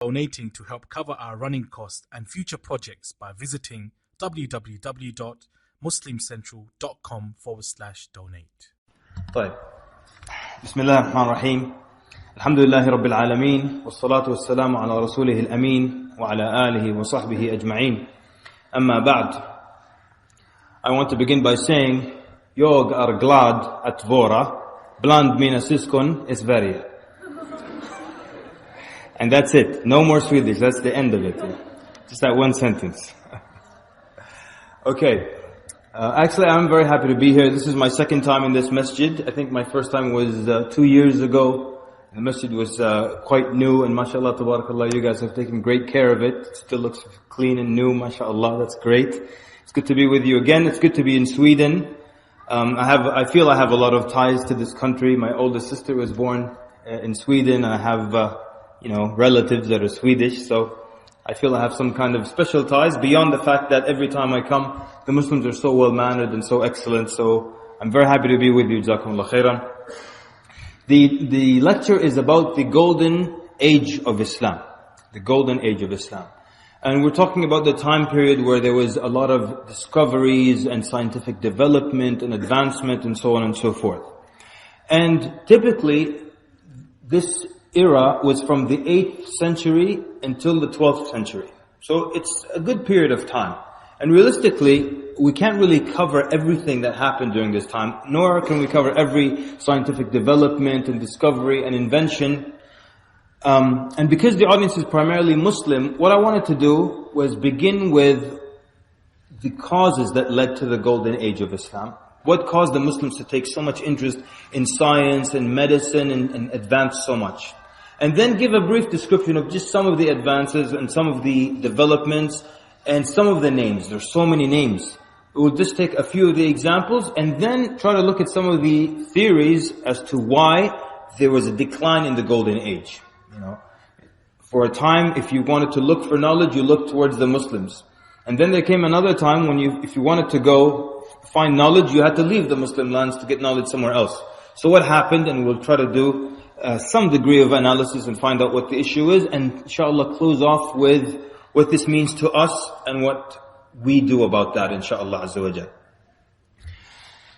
donating to help cover our running costs and future projects by visiting www.muslimcentral.com/donate. طيب بسم الله الرحمن الرحيم الحمد لله رب العالمين والصلاة والسلام على رسوله الأمين وعلى آله وصحبه أجمعين أما بعد. I want to begin by saying jag är glad att vara bland mina syskon i Sverige. And that's it. No more Swedish. That's the end of it. Just that one sentence. Okay. Actually, I'm very happy to be here. This is my second time in this masjid. I think my first time was 2 years ago. The masjid was quite new, and mashallah, tabarakallah, you guys have taken great care of it. It still looks clean and new, mashallah. That's great. It's good to be with you again. It's good to be in Sweden. I feel I have a lot of ties to this country. My oldest sister was born in Sweden. I have relatives that are Swedish, so I feel I have some kind of special ties beyond the fact that every time I come, the Muslims are so well-mannered and so excellent, so I'm very happy to be with you. Jazakumullah khairan. The lecture is about the golden age of Islam. The golden age of Islam. And we're talking about the time period where there was a lot of discoveries and scientific development and advancement and so on and so forth. And typically, this era was from the 8th century until the 12th century. So it's a good period of time. And realistically, we can't really cover everything that happened during this time, nor can we cover every scientific development and discovery and invention. And because the audience is primarily Muslim, what I wanted to do was begin with the causes that led to the golden age of Islam. What caused the Muslims to take so much interest in science and medicine and advance so much? And then give a brief description of just some of the advances and some of the developments and some of the names. There's so many names. We'll just take a few of the examples and then try to look at some of the theories as to why there was a decline in the golden age. For a time, if you wanted to look for knowledge, you looked towards the Muslims. And then there came another time when if you wanted to go find knowledge, you had to leave the Muslim lands to get knowledge somewhere else. So what happened, and we'll try to do some degree of analysis and find out what the issue is, and inshallah close off with what this means to us and what we do about that, inshallah azza wa jal.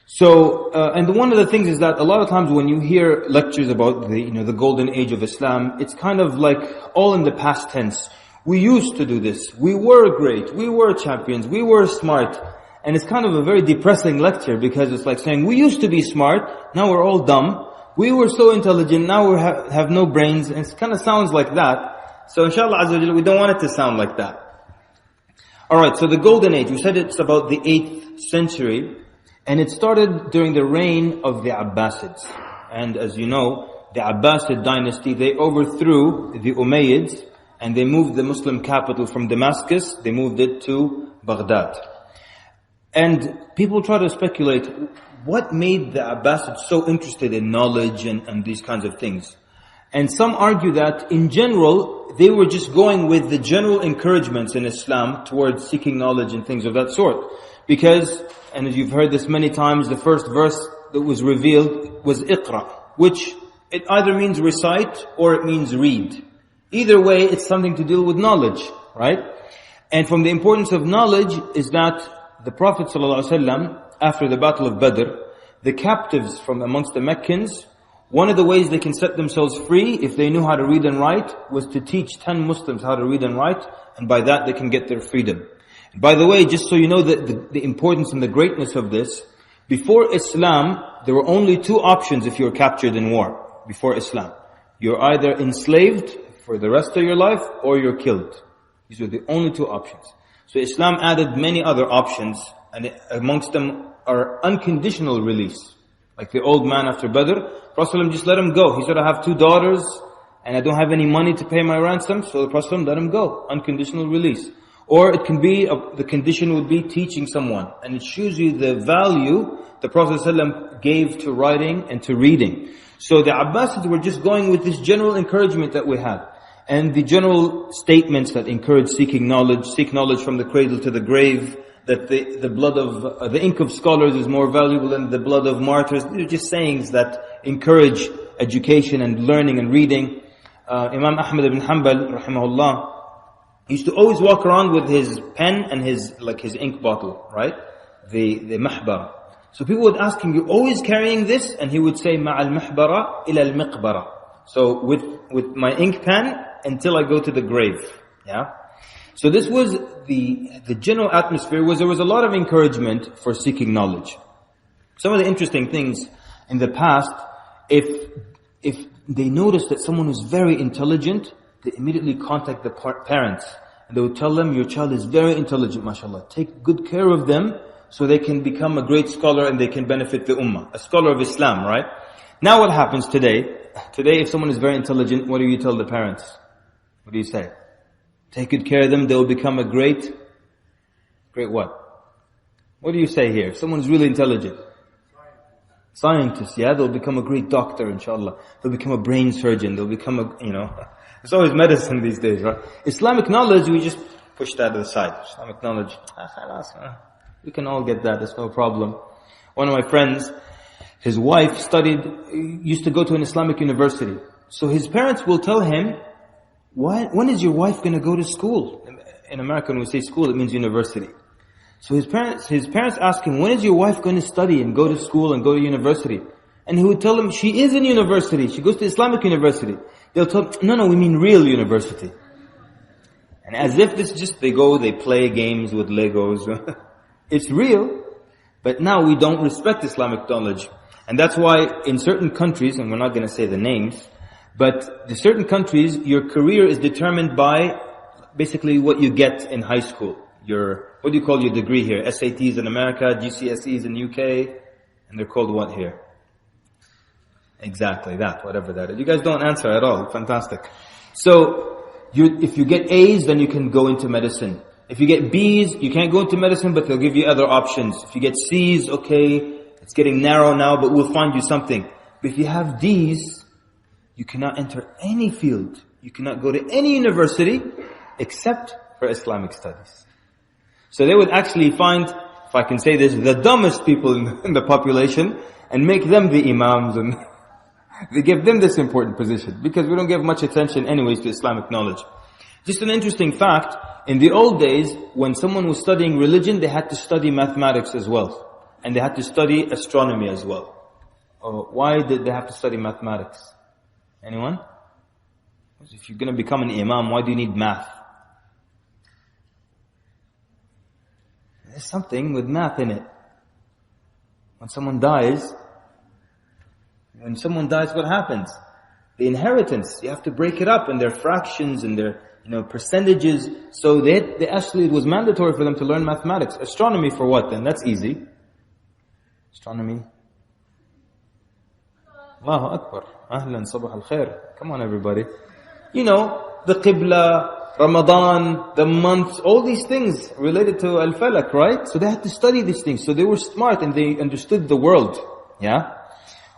So, and one of the things is that a lot of times when you hear lectures about the golden age of Islam, it's kind of like all in the past tense. We used to do this. We were great. We were champions. We were smart. And it's kind of a very depressing lecture because it's like saying, we used to be smart. Now we're all dumb. We were so intelligent. Now we have no brains. And it kind of sounds like that. So inshallah azza wa jalla, we don't want it to sound like that. Alright, so the golden age. We said it's about the 8th century. And it started during the reign of the Abbasids. And as you know, the Abbasid dynasty, they overthrew the Umayyads and they moved the Muslim capital from Damascus, they moved it to Baghdad. And people try to speculate, what made the Abbasids so interested in knowledge and these kinds of things? And some argue that in general, they were just going with the general encouragements in Islam towards seeking knowledge and things of that sort. Because, and as you've heard this many times, the first verse that was revealed was Iqra, which it either means recite or it means read. Either way, it's something to deal with knowledge, right? And from the importance of knowledge is that the Prophet ﷺ, after the Battle of Badr, the captives from amongst the Meccans, one of the ways they can set themselves free, if they knew how to read and write, was to teach 10 Muslims how to read and write, and by that they can get their freedom. By the way, just so you know the importance and the greatness of this, before Islam, there were only 2 options if you were captured in war. Before Islam, you're either enslaved for the rest of your life or you're killed. These were the only 2 options. So Islam added many other options, and amongst them are unconditional release. Like the old man after Badr, Prophet just let him go. He said, I have 2 daughters and I don't have any money to pay my ransom, so the Prophet let him go. Unconditional release. Or it can be, the condition would be teaching someone. And it shows you the value the Prophet ﷺ gave to writing and to reading. So the Abbasids were just going with this general encouragement that we had. And the general statements that encourage seeking knowledge, seek knowledge from the cradle to the grave, that the blood of, the ink of scholars is more valuable than the blood of martyrs. They're just sayings that encourage education and learning and reading. Imam Ahmad ibn Hanbal, rahimahullah, used to always walk around with his pen and his ink bottle, right? The mahbara. So people would ask him, "You're always carrying this?" And he would say, "Ma'al mahbara ila al-miqbara." So with my ink pen until I go to the grave. Yeah. So this was the general atmosphere. There was a lot of encouragement for seeking knowledge. Some of the interesting things in the past, if they noticed that someone was very intelligent, they immediately contact the parents. And they would tell them, "Your child is very intelligent, mashallah. Take good care of them so they can become a great scholar and they can benefit the ummah." A scholar of Islam, right? Now what happens today? Today, if someone is very intelligent, what do you tell the parents? What do you say? Take good care of them, they will become a great what? What do you say here? If someone's really intelligent. Scientist, yeah? They'll become a great doctor, inshallah. They'll become a brain surgeon. They'll become it's always medicine these days, right? Islamic knowledge, we just push that to the side. Islamic knowledge, we can all get that, that's no problem. One of my friends, his wife used to go to an Islamic university. So his parents will tell him, when is your wife going to go to school? In America, when we say school, it means university. So his parents ask him, when is your wife going to study and go to school and go to university? And he would tell them, she is in university. She goes to Islamic university. They'll tell him, no, we mean real university. And as if they play games with Legos. It's real, but now we don't respect Islamic knowledge. And that's why in certain countries, and we're not going to say the names, but in certain countries, your career is determined by basically what you get in high school. What do you call your degree here? SATs in America, GCSEs in UK, and they're called what here? Exactly that, whatever that is. You guys don't answer at all. Fantastic. So, if you get A's, then you can go into medicine. If you get B's, you can't go into medicine, but they'll give you other options. If you get C's, okay, it's getting narrow now, but we'll find you something. But if you have D's, you cannot enter any field. You cannot go to any university except for Islamic studies. So they would actually find, if I can say this, the dumbest people in the population and make them the imams, and they give them this important position because we don't give much attention anyways to Islamic knowledge. Just an interesting fact, in the old days, when someone was studying religion, they had to study mathematics as well. And they had to study astronomy as well. Why did they have to study mathematics? Anyone? If you're going to become an imam, why do you need math? There's something with math in it. When someone dies, what happens? The inheritance, you have to break it up in their fractions and their percentages. So it was mandatory for them to learn mathematics. Astronomy for what then? That's easy. Astronomy. Allahu Akbar. Ahlan, sabah al-khair. Come on everybody. The Qibla, Ramadan, the months, all these things related to Al-Falak, right? So they had to study these things. So they were smart and they understood the world. Yeah?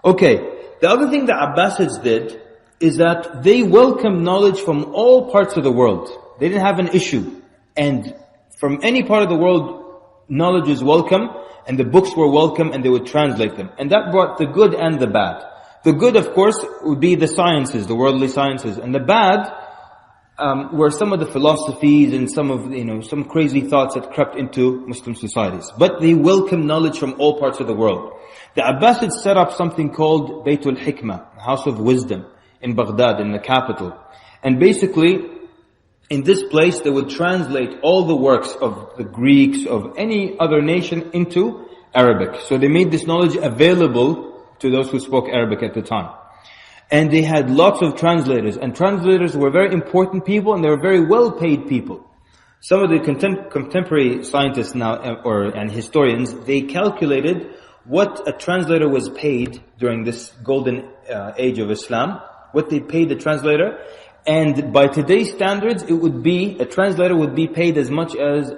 Okay. The other thing the Abbasids did is that they welcomed knowledge from all parts of the world. They didn't have an issue. And from any part of the world, knowledge was welcome and the books were welcome and they would translate them. And that brought the good and the bad. The good, of course, would be the sciences, the worldly sciences. And the bad were some of the philosophies and some of, some crazy thoughts that crept into Muslim societies. But they welcomed knowledge from all parts of the world. The Abbasids set up something called Baytul Hikmah, House of Wisdom, in Baghdad, in the capital. And basically, in this place, they would translate all the works of the Greeks, of any other nation, into Arabic. So they made this knowledge available to those who spoke Arabic at the time. And they had lots of translators. And translators were very important people and they were very well paid people. Some of the contemporary scientists now, and historians, they calculated what a translator was paid during this golden age of Islam, what they paid the translator. And by today's standards, a translator would be paid as much as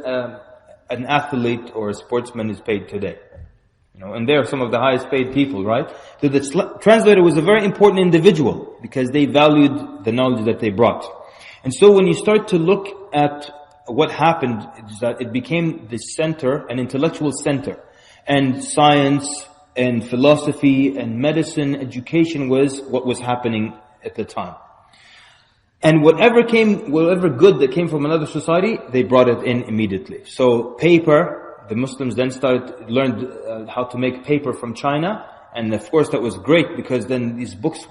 an athlete or a sportsman is paid today. And they are some of the highest paid people, right? So the translator was a very important individual because they valued the knowledge that they brought. And so when you start to look at what happened, is that it became the center, an intellectual center. And science and philosophy and medicine, education was what was happening at the time. And whatever good that came from another society, they brought it in immediately. So paper, the Muslims then learned how to make paper from China. And of course that was great, because then these books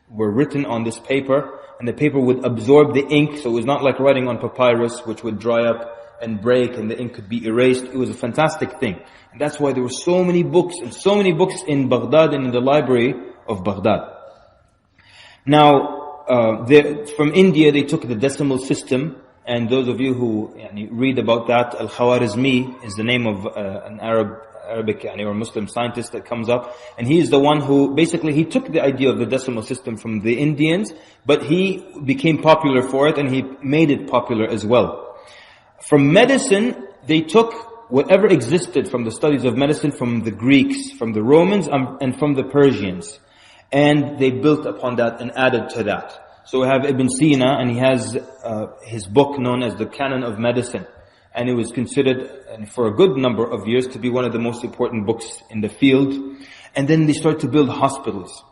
were written on this paper, and the paper would absorb the ink. So it was not like writing on papyrus, which would dry up and break and the ink could be erased. It was a fantastic thing. And that's why there were so many books in Baghdad and in the library of Baghdad. Now, from India, they took the decimal system, and those of you who read about that, Al-Khwarizmi is the name of an Arabic or Muslim scientist that comes up, and he is the one who basically he took the idea of the decimal system from the Indians, but he became popular for it, and he made it popular as well. From medicine, they took whatever existed from the studies of medicine from the Greeks, from the Romans, and from the Persians. And they built upon that and added to that. So we have Ibn Sina, and he has his book known as the Canon of Medicine. And it was considered, for a good number of years, to be one of the most important books in the field. And then they started to build hospitals.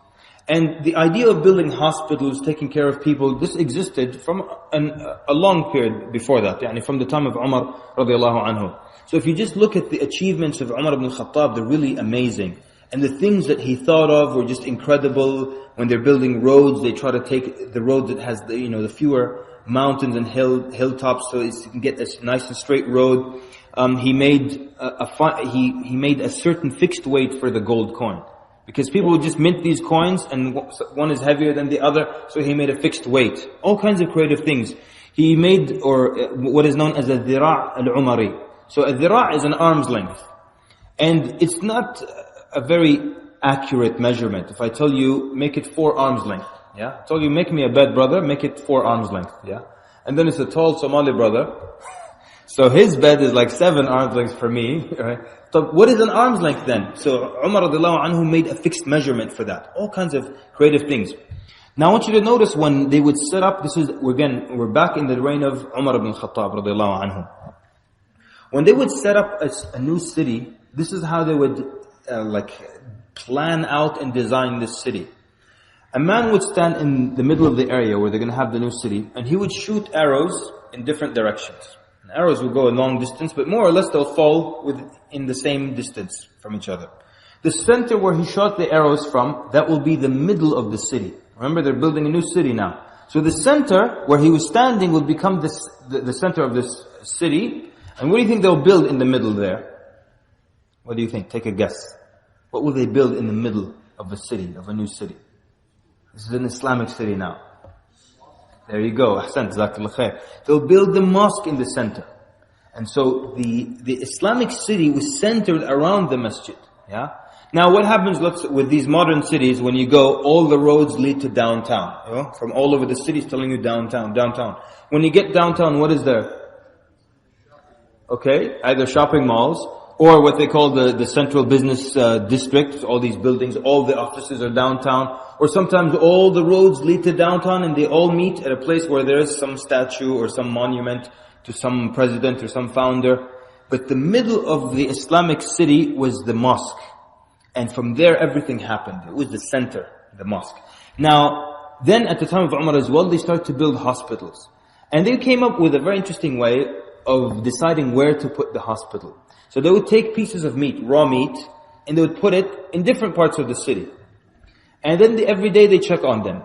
And the idea of building hospitals, taking care of people, this existed from a long period before that, from the time of Umar radiallahu anhu. So if you just look at the achievements of Umar ibn al-Khattab, they're really amazing. And the things that he thought of were just incredible. When they're building roads, they try to take the road that has the fewer mountains and hilltops, so you can get a nice and straight road. He made a certain fixed weight for the gold coin, because people would just mint these coins, and one is heavier than the other, so he made a fixed weight. All kinds of creative things. He made, what is known as a dhira' al-umari. So a dhira' is an arm's length, and it's not a very accurate measurement. If I tell you, make it 4 arms length, I told you, make me a bed, brother, make it 4 arms length, and then it's a tall Somali brother, so his bed is like 7 arms lengths for me, right? So what is an arm's length then? So Umar radiallahu anhu made a fixed measurement for that. All kinds of creative things. Now I want you to notice when they would set up, we're back in the reign of Umar ibn Khattab radiallahu anhu. When they would set up a new city, this is how they would plan out and design this city. A man would stand in the middle of the area where they're going to have the new city, and he would shoot arrows in different directions. And arrows will go a long distance, but more or less they'll fall in the same distance from each other. The center where he shot the arrows from, that will be the middle of the city. Remember, they're building a new city now. So the center where he was standing will become the center of this city. And what do you think they'll build in the middle there? What do you think? Take a guess. What will they build in the middle of a city, of a new city? This is an Islamic city now. There you go. Ahsan, jazakallah khair. They'll build the mosque in the center. And so the Islamic city was centered around the masjid. Now what happens with these modern cities, when you go, all the roads lead to downtown. From all over the cities telling you downtown. When you get downtown, what is there? Okay, either shopping malls, or what they call the central business district. All these buildings, all the offices are downtown. Or sometimes all the roads lead to downtown, and they all meet at a place where there is some statue or some monument to some president or some founder. But the middle of the Islamic city was the mosque. And from there everything happened. It was the center, the mosque. Now, then at the time of Umar as well, they started to build hospitals. And they came up with a very interesting way of deciding where to put the hospital. So they would take pieces of meat, raw meat, and they would put it in different parts of the city. And then every day they check on them.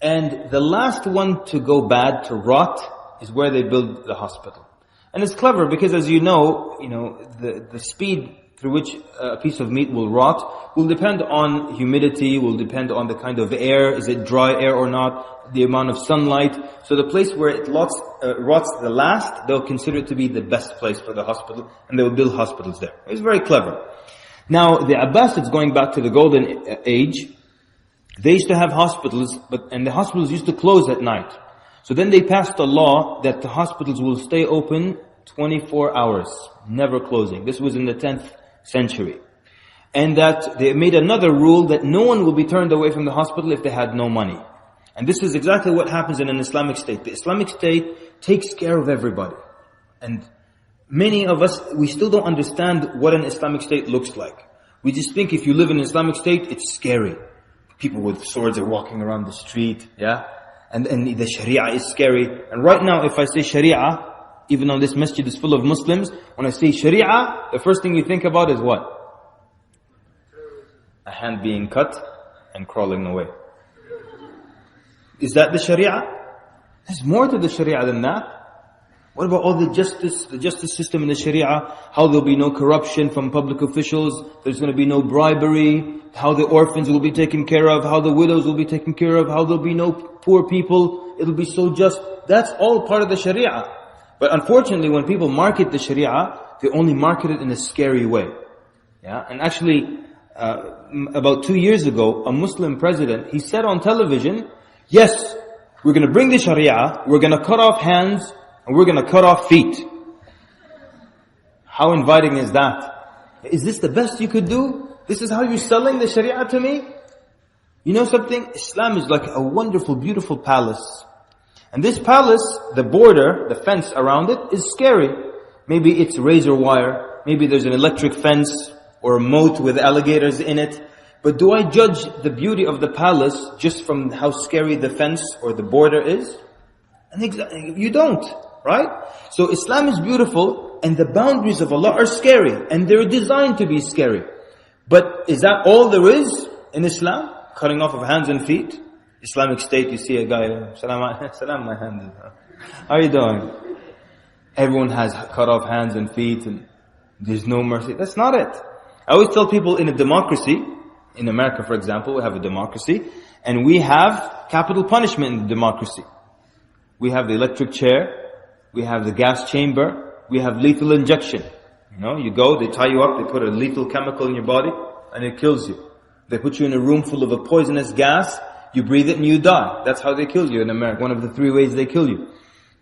And the last one to go bad, to rot, is where they build the hospital. And it's clever because, as you know, the speed through which a piece of meat will rot will depend on humidity, will depend on the kind of air, is it dry air or not, the amount of sunlight. So the place where it rots the last, they'll consider it to be the best place for the hospital, and they will build hospitals there. It's very clever. Now, the Abbasids, going back to the Golden Age, they used to have hospitals, and the hospitals used to close at night. So then they passed a law that the hospitals will stay open 24 hours, never closing. This was in the 10th century. And that they made another rule that no one will be turned away from the hospital if they had no money. And this is exactly what happens in an Islamic state. The Islamic state takes care of everybody. And many of us, we still don't understand what an Islamic state looks like. We just think if you live in an Islamic state, it's scary. People with swords are walking around the street, And the Sharia is scary. And right now, if I say Sharia, even though this masjid is full of Muslims, when I say Sharia, the first thing you think about is what? A hand being cut and crawling away. Is that the Sharia? There's more to the Sharia than that. What about all the justice system in the Sharia? How there'll be no corruption from public officials, there's going to be no bribery, how the orphans will be taken care of, how the widows will be taken care of, how there'll be no poor people, it'll be so just. That's all part of the Sharia. But unfortunately, when people market the Sharia, they only market it in a scary way. Yeah, and actually, about 2 years ago, a Muslim president, he said on television, yes, we're going to bring the Sharia, we're going to cut off hands, and we're going to cut off feet. How inviting is that? Is this the best you could do? This is how you're selling the Sharia to me? You know something? Islam is like a wonderful, beautiful palace. And this palace, the border, the fence around it is scary. Maybe it's razor wire. Maybe there's an electric fence or a moat with alligators in it. But do I judge the beauty of the palace just from how scary the fence or the border is? And you don't, right? So Islam is beautiful and the boundaries of Allah are scary and they're designed to be scary. But is that all there is in Islam? Cutting off of hands and feet? Islamic State, you see a guy, salam my hand. How are you doing? Everyone has cut off hands and feet and there's no mercy. That's not it. I always tell people in a democracy, in America for example, we have a democracy and we have capital punishment in the democracy. We have the electric chair, we have the gas chamber, we have lethal injection. You know, you go, they tie you up, they put a lethal chemical in your body and it kills you. They put you in a room full of a poisonous gas, you breathe it and you die. That's how they kill you in America. One of the 3 ways they kill you.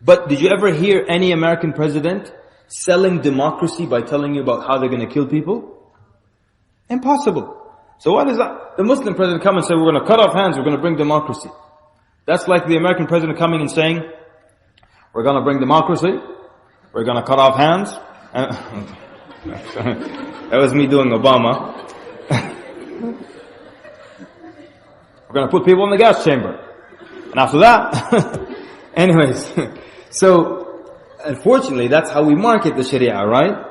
But did you ever hear any American president selling democracy by telling you about how they're going to kill people? Impossible. So what is that? The Muslim president come and say, we're going to cut off hands, we're going to bring democracy. That's like the American president coming and saying, we're going to bring democracy, we're going to cut off hands. That was me doing Obama. We're going to put people in the gas chamber. And after that, anyways, so unfortunately that's how we market the Sharia, right?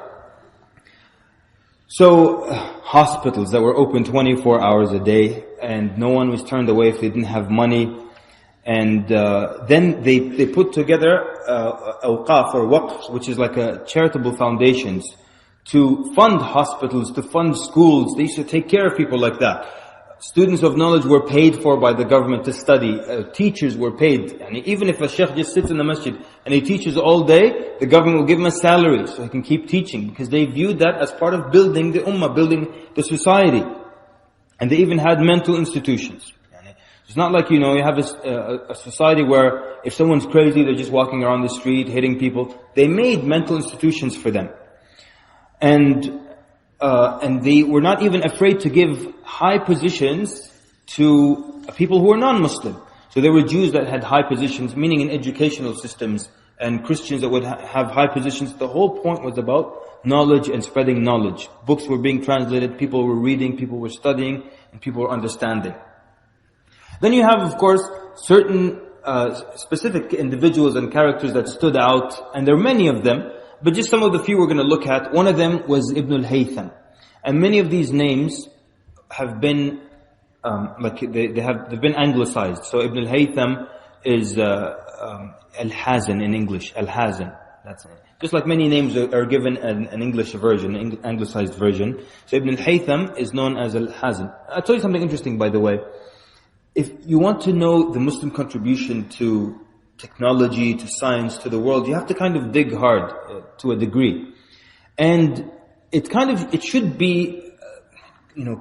So hospitals that were open 24 hours a day and no one was turned away if they didn't have money. And then they put together awqaf or waqf, which is like a charitable foundations to fund hospitals, to fund schools. They used to take care of people like that. Students of knowledge were paid for by the government to study. Teachers were paid. And even if a sheikh just sits in the masjid and he teaches all day, the government will give him a salary so he can keep teaching. Because they viewed that as part of building the ummah, building the society. And they even had mental institutions. It's not like, you know, you have a society where if someone's crazy, they're just walking around the street, hitting people. They made mental institutions for them. And they were not even afraid to give high positions to people who were non-Muslim. So there were Jews that had high positions, meaning in educational systems, and Christians that would have high positions. The whole point was about knowledge and spreading knowledge. Books were being translated, people were reading, people were studying, and people were understanding. Then you have, of course, certain specific individuals and characters that stood out, and there are many of them, but just some of the few we're going to look at. One of them was Ibn al-Haytham. And many of these names have been, they've been anglicized. So Ibn al-Haytham is Al-Hazan in English. Al-Hazan. That's it. Just like many names are given an English version, an anglicized version. So Ibn al-Haytham is known as Al-Hazan. I'll tell you something interesting, by the way. If you want to know the Muslim contribution to technology, to science, to the world, you have to kind of dig hard to a degree. And it should be,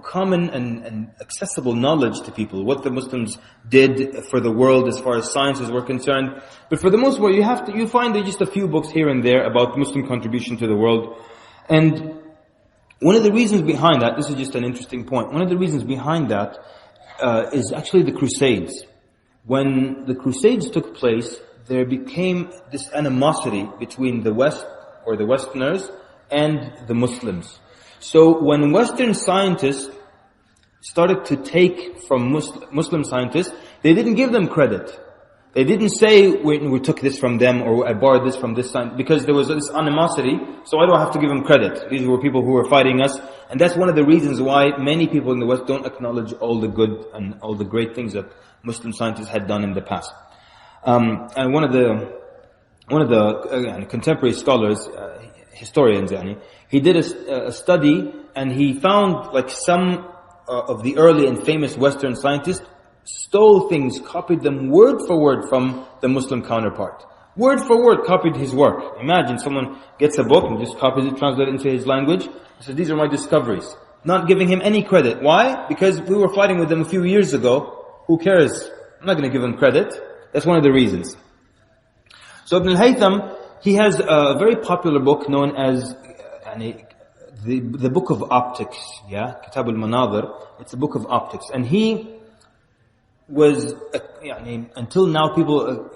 common and accessible knowledge to people, what the Muslims did for the world as far as sciences were concerned. But for the most part, you find there just a few books here and there about Muslim contribution to the world. And one of the reasons behind that, this is just an interesting point, one of the reasons behind that is actually the Crusades. When the Crusades took place, there became this animosity between the West, or the Westerners, and the Muslims. So when Western scientists started to take from Muslim scientists, they didn't give them credit. They didn't say we took this from them or I borrowed this from this scientist, because there was this animosity, so I don't have to give them credit. These were people who were fighting us, and that's one of the reasons why many people in the West don't acknowledge all the good and all the great things that Muslim scientists had done in the past. And one of the contemporary scholars, historians, he did a study, and he found like some of the early and famous Western scientists stole things, copied them word for word from the Muslim counterpart. Word for word copied his work. Imagine someone gets a book and just copies it, translates it into his language. He says, these are my discoveries. Not giving him any credit. Why? Because we were fighting with them a few years ago. Who cares? I'm not going to give him credit. That's one of the reasons. So Ibn al-Haytham, he has a very popular book known as the Book of Optics. Kitab al-Manadhir. It's a book of optics. And he was, until now people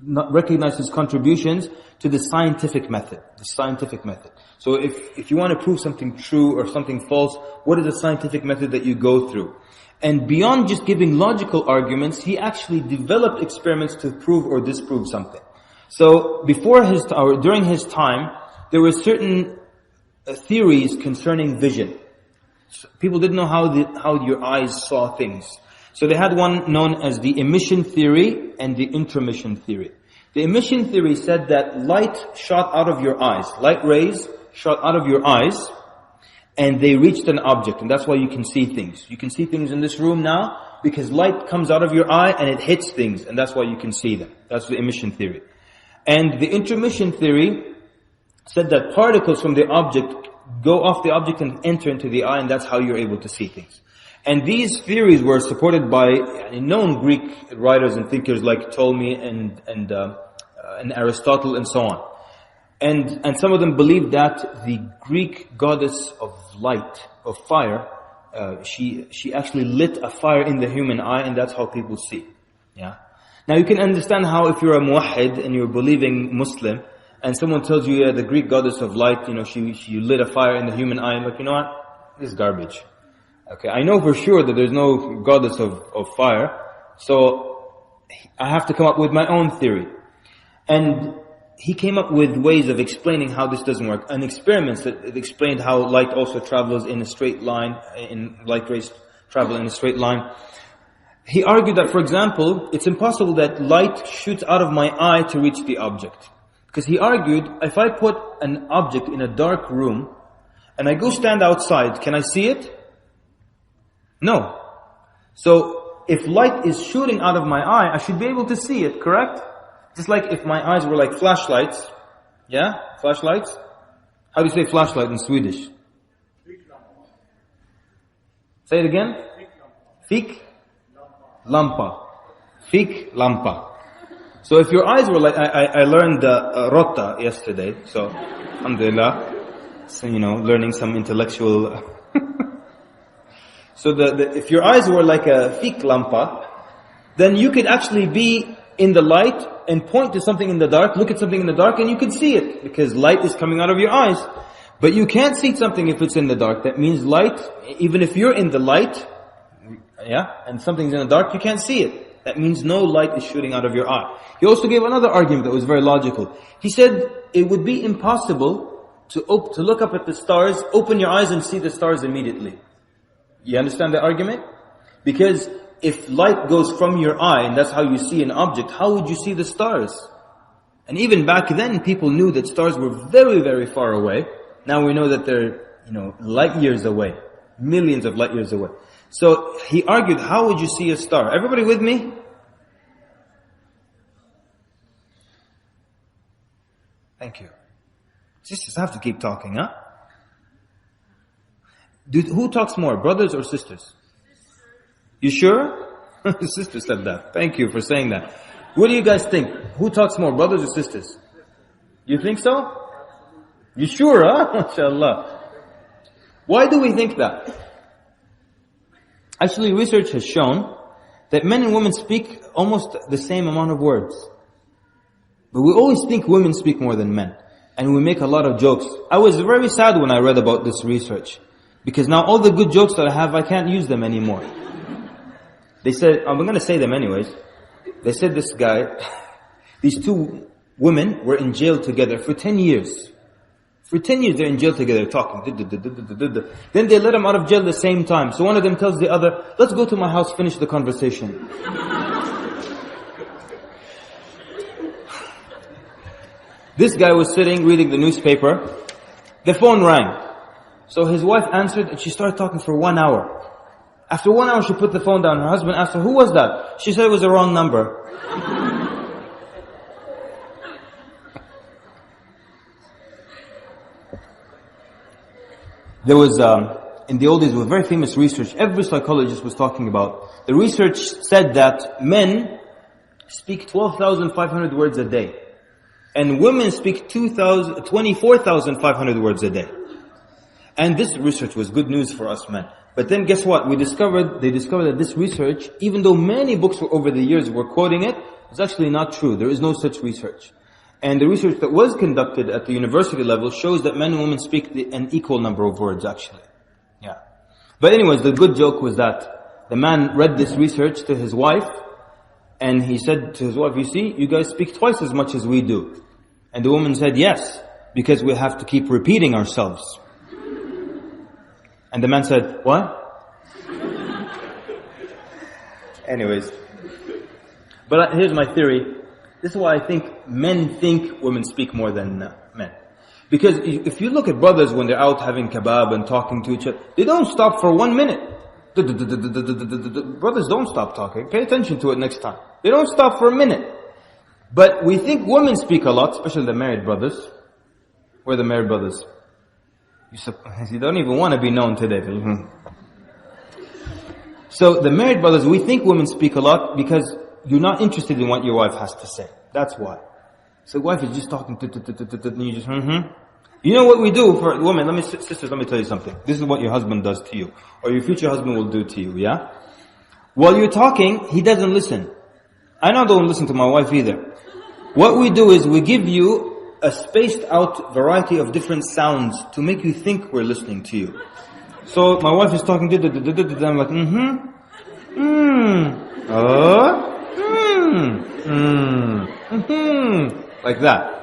not recognize his contributions to the scientific method. The scientific method. So if you want to prove something true or something false, what is the scientific method that you go through? And beyond just giving logical arguments, he actually developed experiments to prove or disprove something. So during his time, there were certain theories concerning vision. People didn't know how your eyes saw things. So they had one known as the emission theory and the intromission theory. The emission theory said that light shot out of your eyes. Light rays shot out of your eyes, and they reached an object, and that's why you can see things. You can see things in this room now because light comes out of your eye and it hits things, and that's why you can see them. That's the emission theory. And the intromission theory said that particles from the object go off the object and enter into the eye, and that's how you're able to see things. And these theories were supported by known Greek writers and thinkers like Ptolemy and Aristotle and so on. And some of them believed that the Greek goddess of light, of fire, she actually lit a fire in the human eye, and that's how people see. Now you can understand how if you're a muwahhid and you're a believing Muslim, and someone tells you, the Greek goddess of light, she lit a fire in the human eye, and like, you know what? This is garbage. Okay, I know for sure that there's no goddess of fire, so I have to come up with my own theory. And he came up with ways of explaining how this doesn't work, and experiments that explained how light also travels in a straight line, light rays travel in a straight line. He argued that, for example, it's impossible that light shoots out of my eye to reach the object. Because he argued, if I put an object in a dark room, and I go stand outside, can I see it? No. So, if light is shooting out of my eye, I should be able to see it, correct? Just like if my eyes were like flashlights. Flashlights? How do you say flashlight in Swedish? Say it again. Fik lampa. Fik lampa. So if your eyes were like, I learned Rota yesterday, so alhamdulillah, so, learning some intellectual. So if your eyes were like a fik lampa, then you could actually be in the light and point to something in the dark, look at something in the dark, and you can see it because light is coming out of your eyes. But you can't see something if it's in the dark. That means light, even if you're in the light, and something's in the dark, you can't see it. That means no light is shooting out of your eye. He also gave another argument that was very logical. He said it would be impossible to look up at the stars, open your eyes and see the stars immediately. You understand the argument? Because if light goes from your eye and that's how you see an object, how would you see the stars? And even back then, people knew that stars were very, very far away. Now we know that they're, light years away. Millions of light years away. So he argued, how would you see a star? Everybody with me? Thank you. Sisters have to keep talking, huh? Who talks more, brothers or sisters? You sure? The sister said that. Thank you for saying that. What do you guys think? Who talks more, brothers or sisters? You think so? You sure, huh? MashaAllah. Why do we think that? Actually, research has shown that men and women speak almost the same amount of words. But we always think women speak more than men. And we make a lot of jokes. I was very sad when I read about this research. Because now all the good jokes that I have, I can't use them anymore. They said, I'm going to say them anyways. They said this guy, these two women were in jail together for 10 years. For 10 years they're in jail together talking. Then they let them out of jail at the same time. So one of them tells the other, let's go to my house, finish the conversation. This guy was sitting reading the newspaper. The phone rang. So his wife answered and she started talking for 1 hour. After 1 hour she put the phone down. Her husband asked her, who was that? She said it was the wrong number. There was, in the old days, a very famous research every psychologist was talking about. The research said that men speak 12,500 words a day. And women speak 24,500 words a day. And this research was good news for us men. But then guess what? They discovered that this research, even though many books over the years were quoting it, was actually not true. There is no such research. And the research that was conducted at the university level shows that men and women speak an equal number of words actually. Yeah. But anyways, the good joke was that the man read this research to his wife, and he said to his wife, you see, you guys speak twice as much as we do. And the woman said, yes, because we have to keep repeating ourselves. And the man said, what? Anyways. But here's my theory. This is why I think men think women speak more than men. Because if you look at brothers when they're out having kebab and talking to each other, they don't stop for 1 minute. Brothers don't stop talking. Pay attention to it next time. They don't stop for a minute. But we think women speak a lot, especially the married brothers. Where are the married brothers? You don't even want to be known today. So the married brothers, we think women speak a lot because you're not interested in what your wife has to say. That's why. So wife is just talking, and you just, You know what we do for women? Sisters, let me tell you something. This is what your husband does to you, or your future husband will do to you, yeah? While you're talking, he doesn't listen. I now don't listen to my wife either. What we do is we give you a spaced out variety of different sounds to make you think we're listening to you. So my wife is talking, I'm like, like that.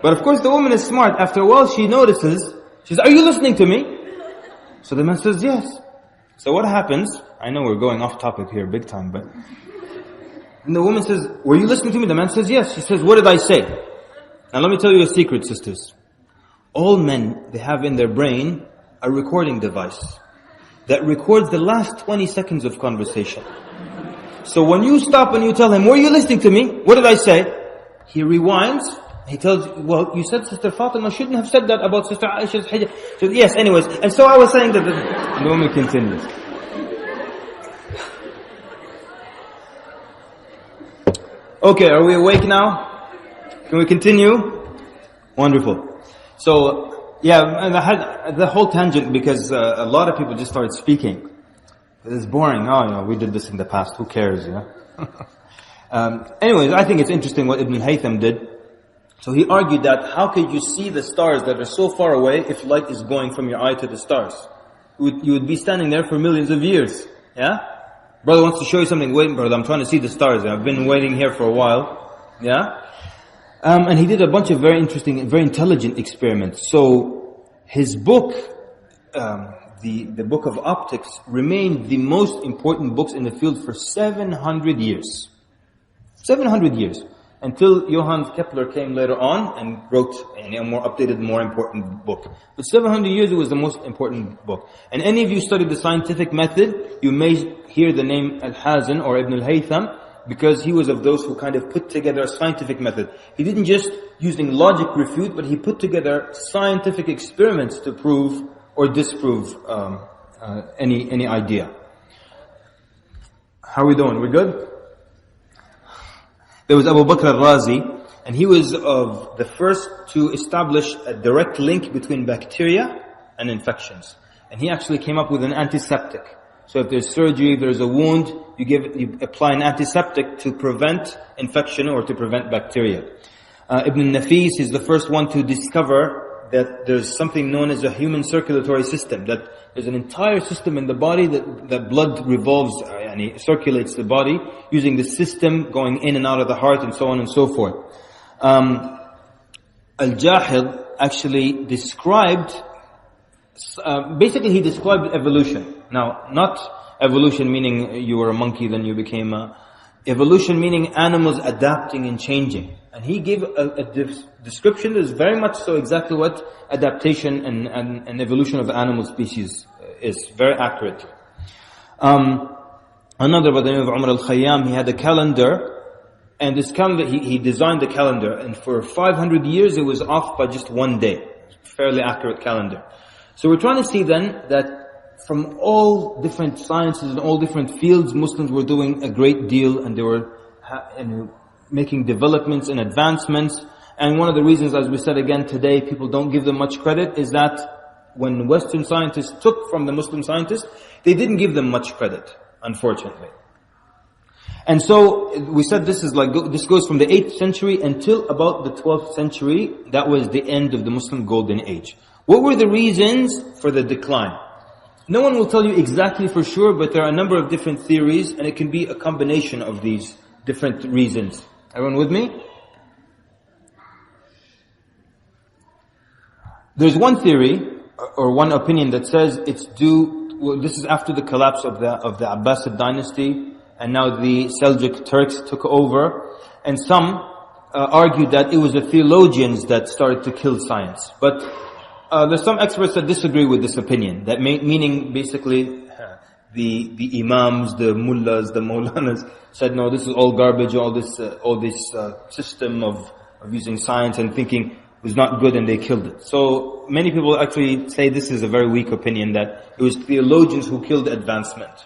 But of course the woman is smart. After a while she notices, she says, are you listening to me? So the man says, yes. So what happens? I know we're going off topic here big time, but and the woman says, were you listening to me? The man says, yes. She says, what did I say? Now let me tell you a secret, sisters. All men, they have in their brain a recording device that records the last 20 seconds of conversation. So when you stop and you tell him, were you listening to me? What did I say? He rewinds. He tells you, well, you said Sister Fatima shouldn't have said that about Sister Aisha's hijab. So, yes, anyways. And so I was saying that the woman continues. Okay, are we awake now? Can we continue? Wonderful. So, yeah, and I had the whole tangent because a lot of people just started speaking. It's boring. Oh, we did this in the past. Who cares, anyways, I think it's interesting what Ibn al-Haytham did. So he argued that how could you see the stars that are so far away if light is going from your eye to the stars? You would be standing there for millions of years. Yeah? Brother wants to show you something. Wait, brother, I'm trying to see the stars. I've been waiting here for a while. Yeah? And he did a bunch of very interesting and very intelligent experiments. So his book, the book of optics, remained the most important books in the field for 700 years. 700 years. Until Johann Kepler came later on and wrote a more updated, more important book. But 700 years it was the most important book. And any of you studied the scientific method, you may hear the name Al-Hazan or Ibn al-Haytham, because he was of those who kind of put together a scientific method. He didn't just using logic refute, but he put together scientific experiments to prove or disprove any idea. How are we doing? We good? There was Abu Bakr al-Razi, and he was of the first to establish a direct link between bacteria and infections. And he actually came up with an antiseptic. So if there's surgery, if there's a wound, you apply an antiseptic to prevent infection or to prevent bacteria. Ibn Nafis is the first one to discover that there's something known as a human circulatory system, that there's an entire system in the body that blood revolves and it circulates the body using the system going in and out of the heart and so on and so forth. Al-Jahid actually described, basically he described evolution. Now, not evolution meaning you were a monkey then you became evolution meaning animals adapting and changing. And he gave a description that is very much so exactly what adaptation and evolution of animal species is. Very accurate. Another by the name of Umar al-Khayyam, he had a calendar, and this calendar, he designed the calendar, and for 500 years it was off by just one day. Fairly accurate calendar. So we're trying to see then that from all different sciences and all different fields, Muslims were doing a great deal, and they were making developments and advancements. And one of the reasons, as we said again today, people don't give them much credit, is that when Western scientists took from the Muslim scientists, they didn't give them much credit, unfortunately. And so we said this goes from the 8th century until about the 12th century. That was the end of the Muslim golden age. What were the reasons for the decline? No one will tell you exactly for sure, but there are a number of different theories, and it can be a combination of these different reasons. Everyone with me? There's one theory, or one opinion that says it's this is after the collapse of the Abbasid dynasty, and now the Seljuk Turks took over, and some argued that it was the theologians that started to kill science. But there's some experts that disagree with this opinion, that meaning basically the imams, the mullahs, the maulanas said, no, this is all garbage, all this system of using science and thinking was not good, and they killed it. So many people actually say this is a very weak opinion, that it was theologians who killed advancement.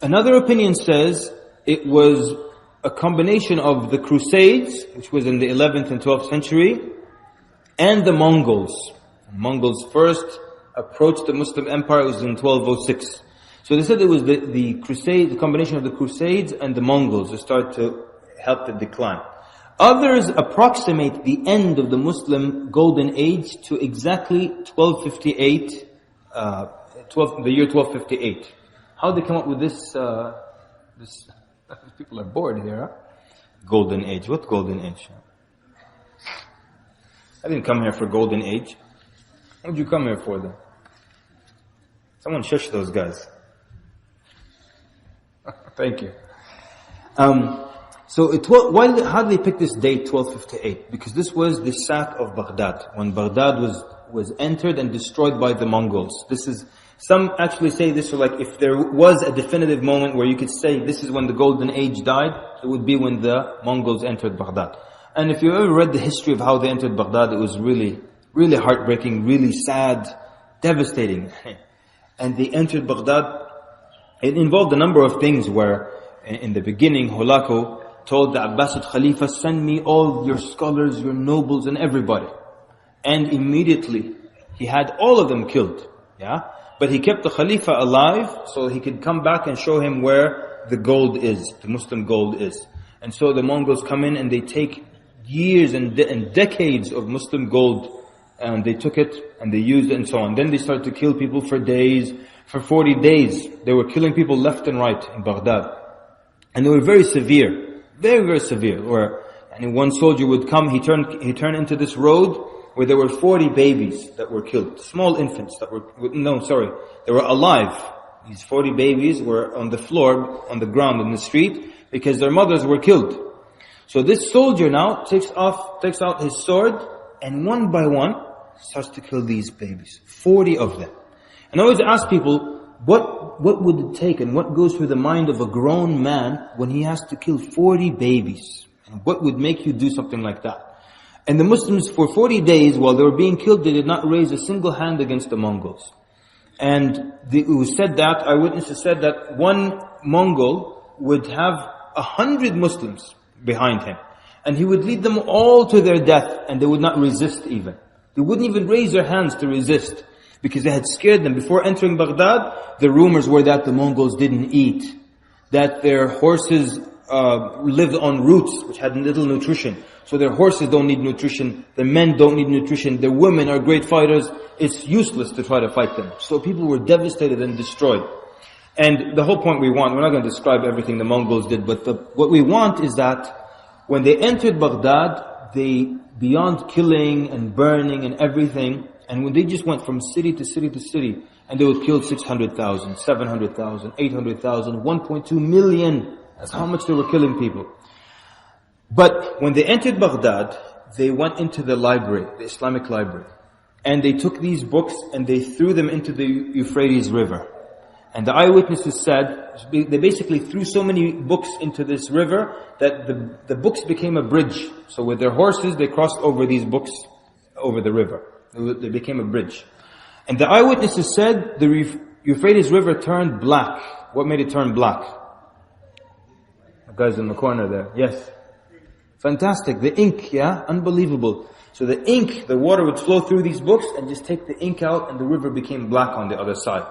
Another opinion says it was a combination of the Crusades, which was in the 11th and 12th century, and the Mongols. Mongols first approached the Muslim Empire, it was in 1206. So they said it was the Crusade, the combination of the Crusades and the Mongols that started to help the decline. Others approximate the end of the Muslim golden age to exactly 1258, the year 1258. How did they come up with this? People are bored here. Huh? Golden age. What golden age? I didn't come here for golden age. What did you come here for then? Someone shush those guys. Thank you. So how did they pick this date, 1258? Because this was the sack of Baghdad, when Baghdad was entered and destroyed by the Mongols. Some actually say this, like if there was a definitive moment where you could say this is when the golden age died, it would be when the Mongols entered Baghdad. And if you ever read the history of how they entered Baghdad, it was really, really heartbreaking, really sad, devastating. And they entered Baghdad. It involved a number of things where, in the beginning, Holako told the Abbasid Khalifa, send me all your scholars, your nobles, and everybody. And immediately, he had all of them killed. Yeah? But he kept the Khalifa alive so he could come back and show him where the gold is, the Muslim gold is. And so the Mongols come in and they take years and decades of Muslim gold, and they took it and they used it and so on. Then they started to kill people for days. For 40 days, they were killing people left and right in Baghdad. And they were very severe, very, very severe. Where one soldier would come, he turned into this road where there were 40 babies that were killed. Small infants that they were alive. These 40 babies were on the floor, on the ground, in the street, because their mothers were killed. So this soldier now takes out his sword, and one by one starts to kill these babies. 40 of them. And I always ask people, what would it take and what goes through the mind of a grown man when he has to kill 40 babies? And what would make you do something like that? And the Muslims, for 40 days, while they were being killed, they did not raise a single hand against the Mongols. And it was said that, eyewitnesses said that one Mongol would have 100 Muslims behind him. And he would lead them all to their death, and they would not resist even. They wouldn't even raise their hands to resist, because they had scared them. Before entering Baghdad, the rumors were that the Mongols didn't eat, that their horses lived on roots, which had little nutrition. So their horses don't need nutrition, the men don't need nutrition, the women are great fighters. It's useless to try to fight them. So people were devastated and destroyed. And the whole point we're not going to describe everything the Mongols did, but what we want is that when they entered Baghdad, they, beyond killing and burning and everything, and when they just went from city to city to city, and they would kill 600,000, 700,000, 800,000, 1.2 million. That's how much they were killing people. But when they entered Baghdad, they went into the library, the Islamic library. And they took these books and they threw them into the Euphrates River. And the eyewitnesses said, they basically threw so many books into this river that the books became a bridge. So with their horses, they crossed over these books over the river. They became a bridge. And the eyewitnesses said the Euphrates River turned black. What made it turn black? The guys in the corner there. Yes. Fantastic. The ink, yeah? Unbelievable. So the ink, the water would flow through these books and just take the ink out, and the river became black on the other side.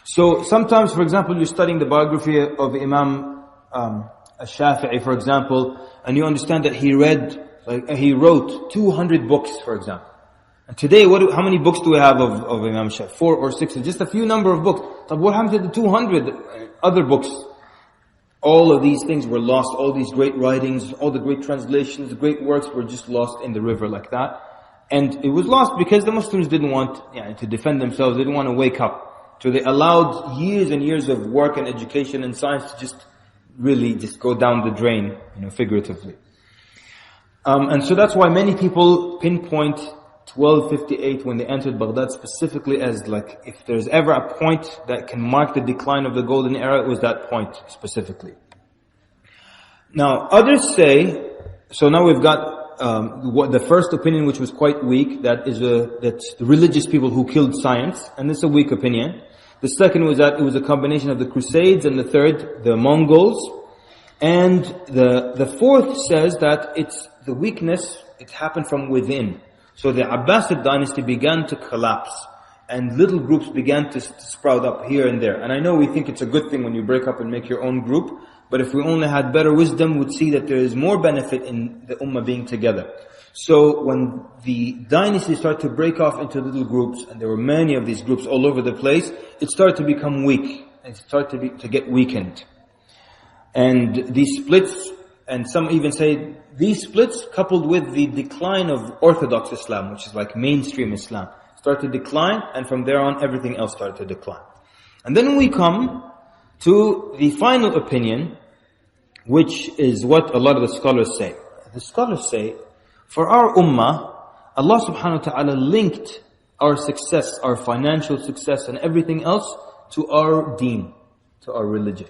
So sometimes, for example, you're studying the biography of Imam Al-Shafi'i, for example, and you understand that he wrote 200 books, for example. And today, how many books do we have of Imam Shafi'i? 4 or 6, just a few number of books. But what happened to the 200 other books? All of these things were lost. All these great writings, all the great translations, the great works were just lost in the river like that. And it was lost because the Muslims didn't want to defend themselves. They didn't want to wake up. So they allowed years and years of work and education and science to just really just go down the drain, figuratively. And so that's why many people pinpoint 1258 when they entered Baghdad specifically as like, if there's ever a point that can mark the decline of the golden era, it was that point specifically. Now others say, so now we've got the first opinion, which was quite weak, that's the religious people who killed science, and this is a weak opinion. The second was that it was a combination of the Crusades, and the third, the Mongols. And the fourth says that it's the weakness, it happened from within. So the Abbasid dynasty began to collapse, and little groups began to sprout up here and there. And I know we think it's a good thing when you break up and make your own group, but if we only had better wisdom, we'd see that there is more benefit in the ummah being together. So when the dynasty started to break off into little groups, and there were many of these groups all over the place, it started to become weak. It started to get weakened. And these splits, and some even say these splits coupled with the decline of Orthodox Islam, which is like mainstream Islam, started to decline, and from there on everything else started to decline. And then we come to the final opinion, which is what a lot of the scholars say. The scholars say, for our ummah, Allah subhanahu wa ta'ala linked our success, our financial success and everything else to our deen, to our religion.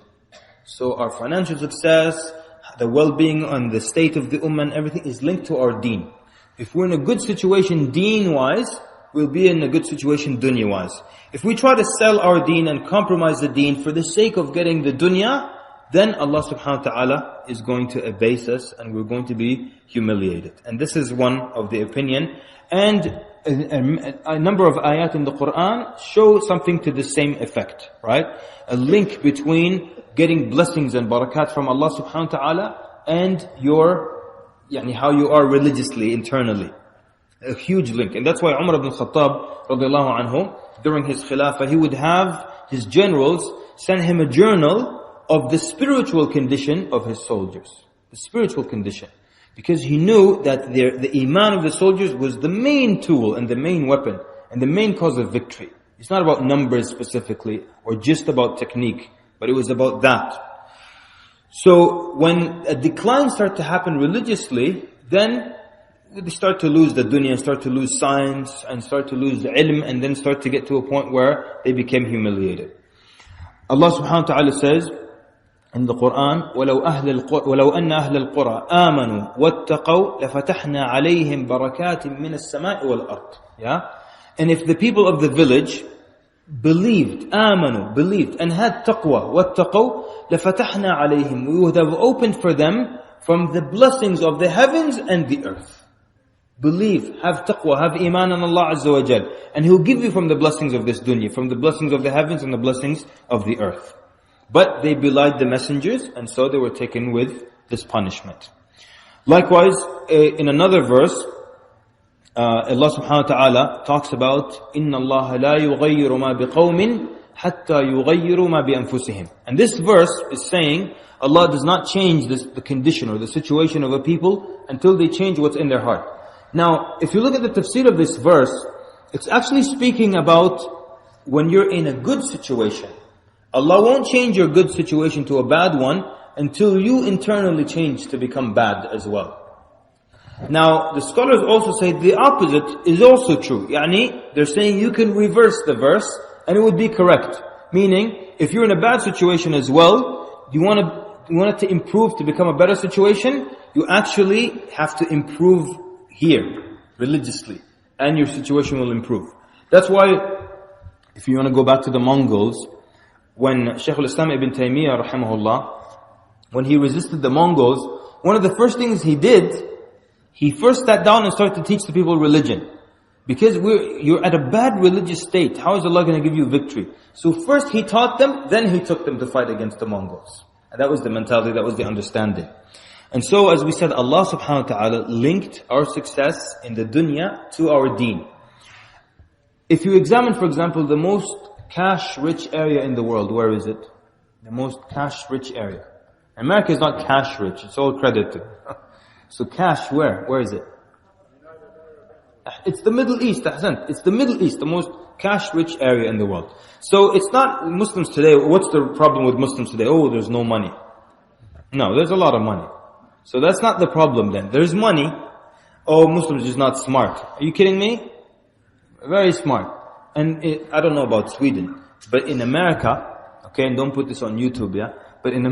So our financial success, the well-being and the state of the ummah and everything is linked to our deen. If we're in a good situation deen-wise, we'll be in a good situation dunya-wise. If we try to sell our deen and compromise the deen for the sake of getting the dunya, then Allah subhanahu wa ta'ala is going to abase us and we're going to be humiliated. And this is one of the opinion. And a number of ayat in the Quran show something to the same effect, right? A link between getting blessings and barakat from Allah subhanahu wa ta'ala and how you are religiously, internally. A huge link. And that's why Umar ibn Khattab radiallahu anhu, during his khilafah, he would have his generals send him a journal of the spiritual condition of his soldiers. The spiritual condition. Because he knew that the iman of the soldiers was the main tool and the main weapon and the main cause of victory. It's not about numbers specifically or just about technique, but it was about that. So when a decline started to happen religiously, then they start to lose the dunya, start to lose science, and start to lose ilm, and then start to get to a point where they became humiliated. Allah subhanahu wa ta'ala says in the Quran, وَلَوْ أَنَّ أَهْلَ الْقُرَىٰ آمَنُوا وَاتَّقَوْا لَفَتَحْنَا عَلَيْهِمْ بَرَكَاتٍ مِّنَ السَّمَاءِ وَالْأَرْضِ. Yeah? And if the people of the village believed, believed, and had taqwa, وَاتَّقَوْا لَفَتَحْنَا عَلَيْهِمْ, we would have opened for them from the blessings of the heavens and the earth. Believe, have taqwa, have iman on Allah Azza wa Jal. And He'll give you from the blessings of this dunya, from the blessings of the heavens and the blessings of the earth. But they belied the messengers, and so they were taken with this punishment. Likewise, in another verse, Allah subhanahu wa ta'ala talks about إِنَّ اللَّهَ لَا يُغَيِّرُ مَا بِقَوْمٍ حَتَّى يُغَيِّرُوا مَا بِأَنفُسِهِمْ. And this verse is saying Allah does not change the condition or the situation of a people until they change what's in their heart. Now, if you look at the tafsir of this verse, it's actually speaking about when you're in a good situation. Allah won't change your good situation to a bad one until you internally change to become bad as well. Now, the scholars also say the opposite is also true. Yani, they're saying you can reverse the verse and it would be correct. Meaning, if you're in a bad situation as well, you want it to improve to become a better situation, you actually have to improve here, religiously. And your situation will improve. That's why, if you want to go back to the Mongols, when Shaykh al-Islam ibn Taymiyyah, rahimahullah, when he resisted the Mongols, one of the first things he did, he first sat down and started to teach the people religion. Because you're at a bad religious state, how is Allah going to give you victory? So first he taught them, then he took them to fight against the Mongols. And that was the mentality, that was the understanding. And so, as we said, Allah subhanahu wa ta'ala linked our success in the dunya to our deen. If you examine, for example, the most cash-rich area in the world, where is it? The most cash-rich area. America is not cash-rich, it's all credited. So cash, where? Where is it? It's the Middle East, Ahsan. It's the Middle East, the most cash-rich area in the world. So it's not Muslims today. What's the problem with Muslims today? Oh, there's no money. No, there's a lot of money. So that's not the problem then. There's money. Oh, Muslims are just not smart. Are you kidding me? Very smart. And I don't know about Sweden, but in America, okay, and don't put this on YouTube, yeah? But in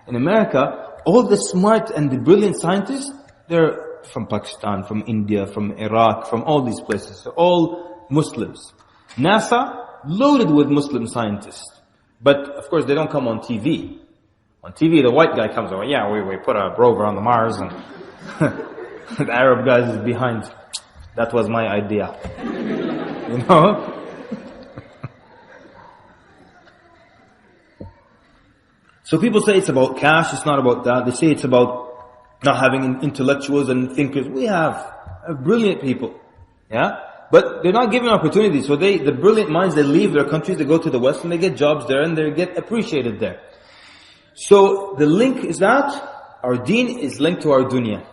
America, all the smart and the brilliant scientists, they're from Pakistan, from India, from Iraq, from all these places. They're all Muslims. NASA, loaded with Muslim scientists. But, of course, they don't come on TV. On TV, the white guy comes over, yeah, we put a rover on the Mars, and the Arab guys is behind. That was my idea. You know? So people say it's about cash, it's not about that. They say it's about not having intellectuals and thinkers. We have brilliant people. Yeah? But they're not given opportunities. So the brilliant minds, they leave their countries, they go to the West and they get jobs there and they get appreciated there. So the link is that our deen is linked to our dunya.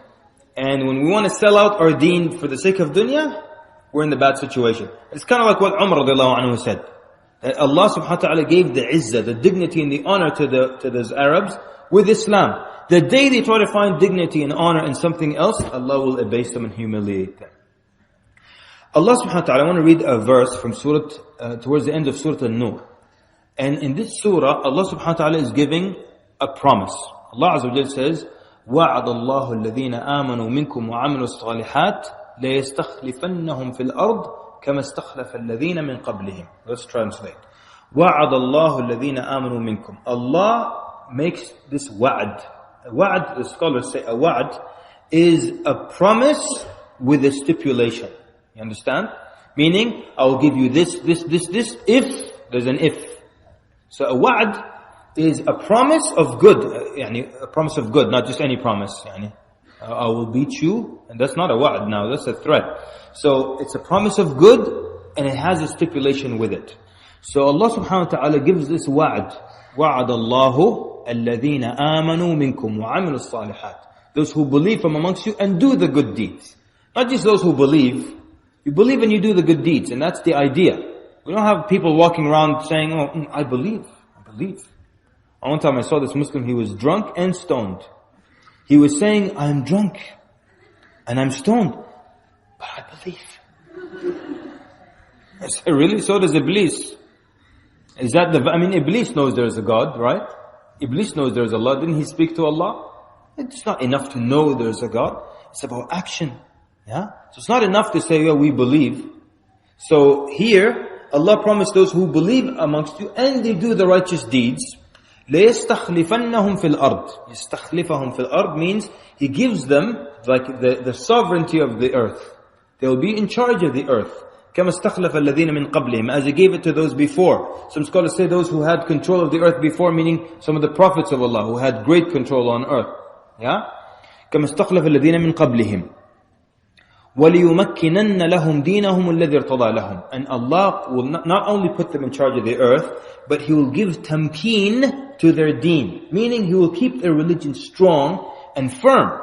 And when we want to sell out our deen for the sake of dunya, we're in the bad situation. It's kind of like what Umar radiallahu anhu said. That Allah subhanahu wa ta'ala gave the izzah, the dignity and the honor to those Arabs with Islam. The day they try to find dignity and honor in something else, Allah will abase them and humiliate them. Allah subhanahu wa ta'ala, I want to read a verse from towards the end of Surah An-Nur. And in this surah, Allah subhanahu wa ta'ala is giving a promise. Allah Azza wa Jal says, وَعَدَ اللَّهُ الَّذِينَ آمَنُوا مِنْكُمْ وَعَمِلُوا الصَّالِحَاتِ لَيَسْتَخْلِفَنَّهُمْ فِي الْأَرْضِ كَمَا اسْتَخْلَفَ الَّذِينَ مِنْ قَبْلِهِمْ. Let's translate. وَعَدَ اللَّهُ الَّذِينَ آمَنُوا مِنْكُمْ. Allah makes this wa'ad. Wa'ad, the scholars say, a wa'ad is a promise with a stipulation. You understand? Meaning, I will give you this, if there's an if. So a wa'ad is a promise of good. A promise of good, not just any promise. I will beat you, and that's not a wa'ad now, that's a threat. So it's a promise of good, and it has a stipulation with it. So Allah subhanahu wa ta'ala gives this wa'ad. وَعَدَ اللَّهُ الَّذِينَ آمَنُوا مِنْكُمْ وَعَمِلُوا الصَّالِحَاتِ. Those who believe from amongst you and do the good deeds. Not just those who believe. You believe and you do the good deeds, and that's the idea. We don't have people walking around saying, oh, I believe. One time I saw this Muslim, he was drunk and stoned. He was saying, I'm drunk and I'm stoned, but I believe. I said, really? So does Iblis. Is that Iblis knows there's a God, right? Iblis knows there's Allah. Didn't he speak to Allah? It's not enough to know there's a God. It's about action. Yeah? So it's not enough to say, we believe. So here, Allah promised those who believe amongst you and they do the righteous deeds, لَيَسْتَخْلِفَنَّهُمْ فِي الْأَرْضِ. يَسْتَخْلِفَهُمْ فِي الْأَرْضِ means He gives them like the sovereignty of the earth. They will be in charge of the earth. كَمَا اسْتَخْلَفَ الَّذِينَ مِنْ قَبْلِهِمْ, as He gave it to those before. Some scholars say those who had control of the earth before, meaning some of the prophets of Allah who had great control on earth. Yeah? كَمَا اسْتَخْلَفَ الَّذِينَ مِنْ قَبْلِهِمْ وَلِيُمَكِّنَنَّ لَهُمْ دِينَهُمُ الَّذِي ارْتَضَى لَهُمْ. And Allah will not only put them in charge of the earth, but He will give tamkeen to their deen. Meaning He will keep their religion strong and firm.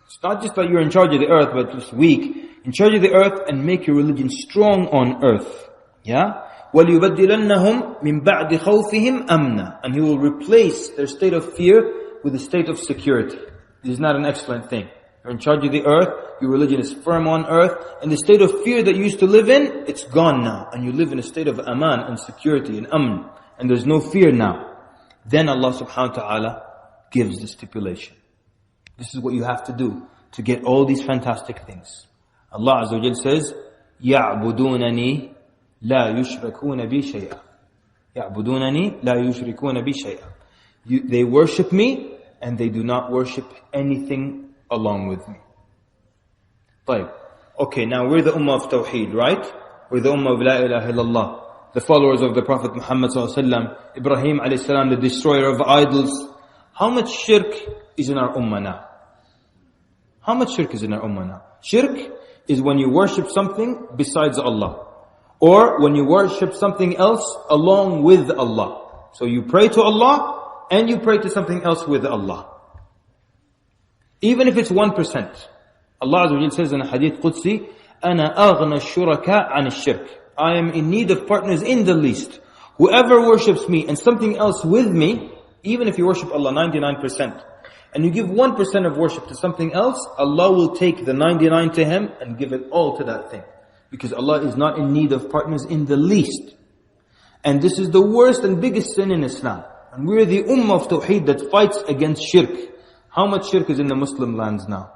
It's not just that you're in charge of the earth, but just weak. In charge of the earth and make your religion strong on earth. Yeah? وَلِيُبَدِّلَنَّهُمْ مِنْ بَعْدِ خَوْفِهِمْ أَمْنًا. And He will replace their state of fear with a state of security. This is not an excellent thing. You're in charge of the earth, your religion is firm on earth, and the state of fear that you used to live in, it's gone now. And you live in a state of aman and security and amn. And there's no fear now. Then Allah subhanahu wa ta'ala gives the stipulation. This is what you have to do to get all these fantastic things. Allah Azza wa Jal says, يَعْبُدُونَنِي لَا يُشْرِكُونَ بِي شَيْئًا. يَعْبُدُونَنِي لَا يُشْرِكُونَ بِي شَيْئًا. They worship me and they do not worship anything along with me. طيب. Okay, now we're the ummah of Tawheed, right? We're the ummah of La ilaha illallah. The followers of the Prophet Muhammad sallallahu alaihi wasallam, Ibrahim alayhi salam, the destroyer of idols. How much shirk is in our ummah now? How much shirk is in our ummah now? Shirk is when you worship something besides Allah. Or when you worship something else along with Allah. So you pray to Allah and you pray to something else with Allah. Even if it's 1%. Allah Azza wa Jalla says in a hadith Qudsi, أَنَا أَغْنَى الشُّرَكَاءَ عَنِ الشِّرْكِ. I am in need of partners in the least. Whoever worships me and something else with me, even if you worship Allah 99%, and you give 1% of worship to something else, Allah will take the 99 to Him and give it all to that thing. Because Allah is not in need of partners in the least. And this is the worst and biggest sin in Islam. And we're the ummah of Tawheed that fights against shirk. How much shirk is in the Muslim lands now?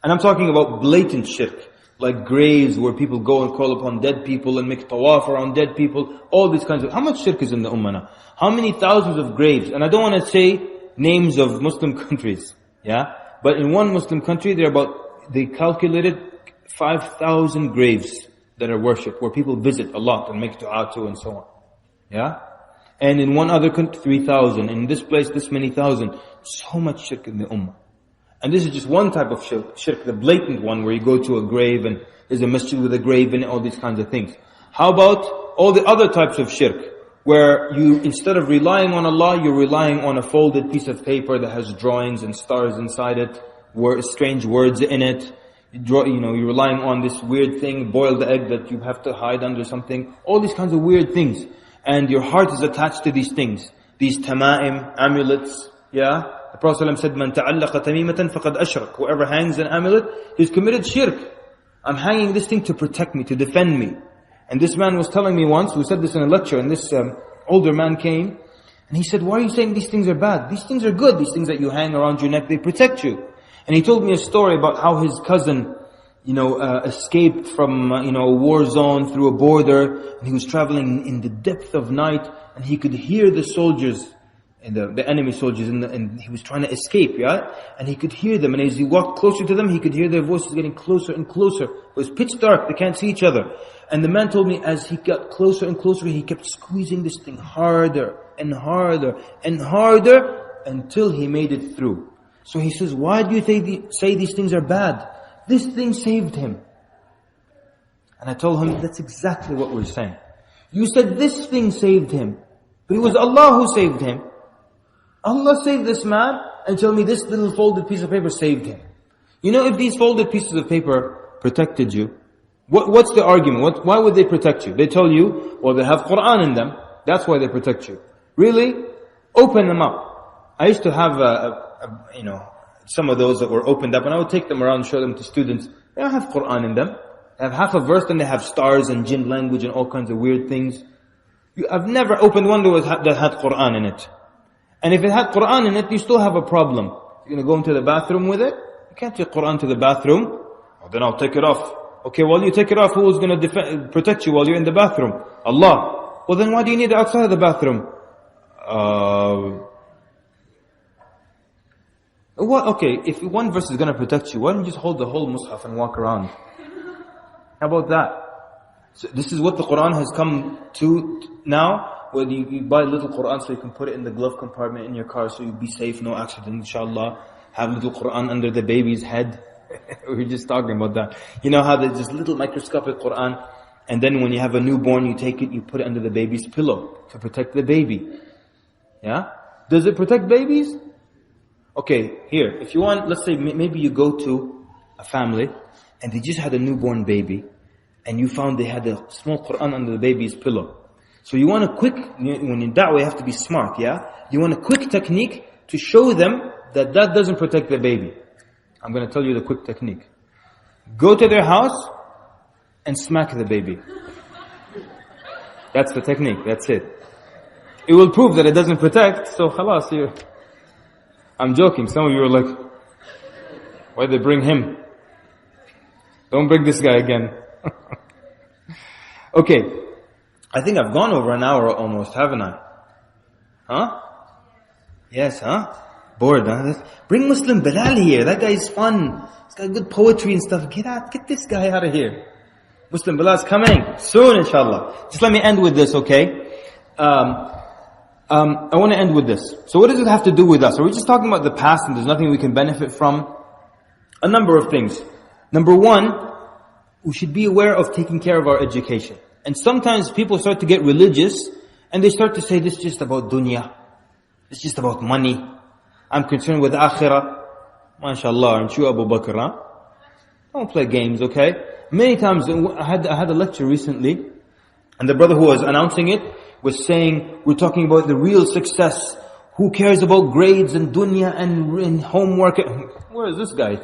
And I'm talking about blatant shirk. Like graves where people go and call upon dead people and make tawaf around dead people. All these kinds of... How much shirk is in the ummah now? How many thousands of graves? And I don't want to say names of Muslim countries. Yeah? But in one Muslim country, they calculated 5,000 graves that are worshipped, where people visit a lot and make dua to and so on. Yeah? And in one other country, 3,000. In this place, this many thousand. So much shirk in the ummah. And this is just one type of shirk, the blatant one, where you go to a grave and there's a masjid with a grave in it, all these kinds of things. How about all the other types of shirk, where you, instead of relying on Allah, you're relying on a folded piece of paper that has drawings and stars inside it, strange words in it. You're relying on this weird thing, boiled egg that you have to hide under something. All these kinds of weird things. And your heart is attached to these things. These tama'im, amulets, yeah? The Prophet ﷺ said, "Man ta'allaqa tamimatan faqad ashrak." Whoever hangs an amulet, he's committed shirk. I'm hanging this thing to protect me, to defend me. And this man was telling me once, we said this in a lecture, and this older man came, and he said, "Why are you saying these things are bad? These things are good. These things that you hang around your neck, they protect you." And he told me a story about how his cousin, escaped from, a war zone through a border, and he was traveling in the depth of night, and he could hear the soldiers, and the enemy soldiers, and he was trying to escape, yeah? And he could hear them, and as he walked closer to them, he could hear their voices getting closer and closer. It was pitch dark, they can't see each other. And the man told me, as he got closer and closer, he kept squeezing this thing harder and harder and harder until he made it through. So he says, why do you say these things are bad? This thing saved him. And I told him, that's exactly what we're saying. You said this thing saved him, but it was Allah who saved him. Allah saved this man, and tell me this little folded piece of paper saved him. If these folded pieces of paper protected you, what's the argument? Why would they protect you? They tell you, well, they have Quran in them. That's why they protect you. Really? Open them up. I used to have, some of those that were opened up, and I would take them around and show them to students. They don't have Quran in them. They have half a verse, and they have stars and jinn language and all kinds of weird things. I've never opened one that had Quran in it. And if it had Quran in it, you still have a problem. You're going to go into the bathroom with it? You can't take Quran to the bathroom. Well, then I'll take it off. Okay, well, you take it off, who is going to protect you while you're in the bathroom? Allah. Well, then why do you need it outside of the bathroom? Okay, if one verse is going to protect you, why don't you just hold the whole mushaf and walk around? How about that? So this is what the Quran has come to now, where you buy a little Quran so you can put it in the glove compartment in your car so you'll be safe, no accident, inshallah. Have little Quran under the baby's head. We were just talking about that. You know how there's this little microscopic Quran, and then when you have a newborn, you take it, you put it under the baby's pillow to protect the baby. Yeah? Does it protect babies? Okay, here, if you want, let's say maybe you go to a family, and they just had a newborn baby, and you found they had a small Quran under the baby's pillow. So you want a quick, when in da'wah you have to be smart, yeah? You want a quick technique to show them that doesn't protect the baby. I'm going to tell you the quick technique. Go to their house and smack the baby. That's the technique, that's it. It will prove that it doesn't protect, so khalas, I'm joking, some of you are like, why they bring him? Don't bring this guy again. Okay, I think I've gone over an hour almost, haven't I? Huh? Yes, huh? Bored, huh? Bring Muslim Bilal here, that guy is fun. He's got good poetry and stuff. Get this guy out of here. Muslim Bilal's coming soon, inshallah. Just let me end with this, okay? I want to end with this. So what does it have to do with us? Are we just talking about the past and there's nothing we can benefit from? A number of things. Number one, we should be aware of taking care of our education. And sometimes people start to get religious and they start to say, this is just about dunya. It's just about money. I'm concerned with akhirah. MashaAllah, aren't you Abu Bakr, huh? Don't play games, okay? Many times, I had a lecture recently, and the brother who was announcing it was saying, we're talking about the real success. Who cares about grades and dunya and homework? Where is this guy?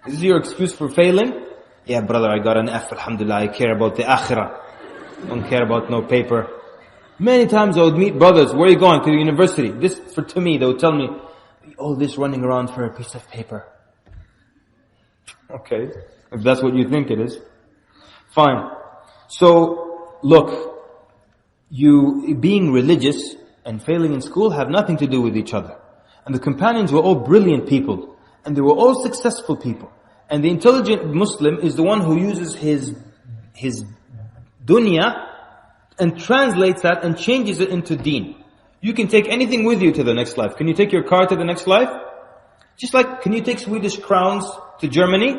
Is this your excuse for failing? Yeah, brother, I got an F, alhamdulillah. I care about the akhirah. Don't care about no paper. Many times I would meet brothers, where are you going? To the university. To me, they would tell me, all this running around for a piece of paper. Okay, if that's what you think it is. Fine. So, look, you being religious and failing in school have nothing to do with each other. And the companions were all brilliant people. And they were all successful people. And the intelligent Muslim is the one who uses his dunya and translates that and changes it into deen. You can take anything with you to the next life. Can you take your car to the next life? Just like, can you take Swedish crowns to Germany?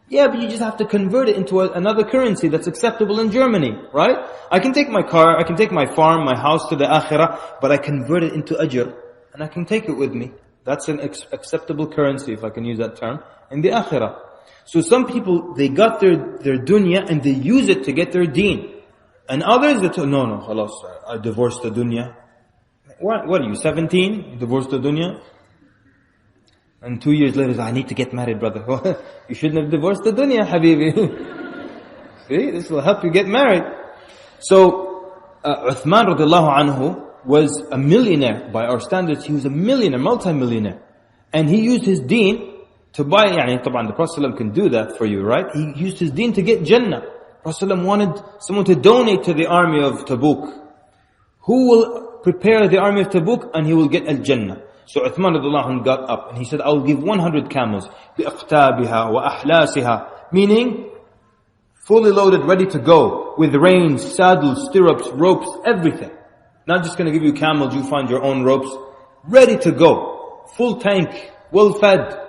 Yeah, but you just have to convert it into another currency that's acceptable in Germany, right? I can take my car, I can take my farm, my house to the akhirah, but I convert it into ajr, and I can take it with me. That's an acceptable currency, if I can use that term, in the akhirah. So some people, they got their dunya and they use it to get their deen. And others that no, khalas, I divorced the dunya. What are you, 17? You divorced the dunya? And 2 years later, I need to get married, brother. You shouldn't have divorced the dunya, habibi. See, this will help you get married. So, Uthman radiallahu anhu was a millionaire. By our standards, he was a millionaire, multi-millionaire. And he used his deen to buy, طبعا the Prophet ﷺ can do that for you, right? He used his deen to get Jannah. Prophet ﷺ wanted someone to donate to the army of Tabuk. Who will prepare the army of Tabuk and he will get Al-Jannah. So Uthman radiallahu anhu got up and he said, I will give 100 camels. بِأَقْتَابِهَا وَأَحْلَاسِهَا. Meaning, fully loaded, ready to go. With reins, saddles, stirrups, ropes, everything. Not just going to give you camels, you find your own ropes. Ready to go. Full tank, well fed.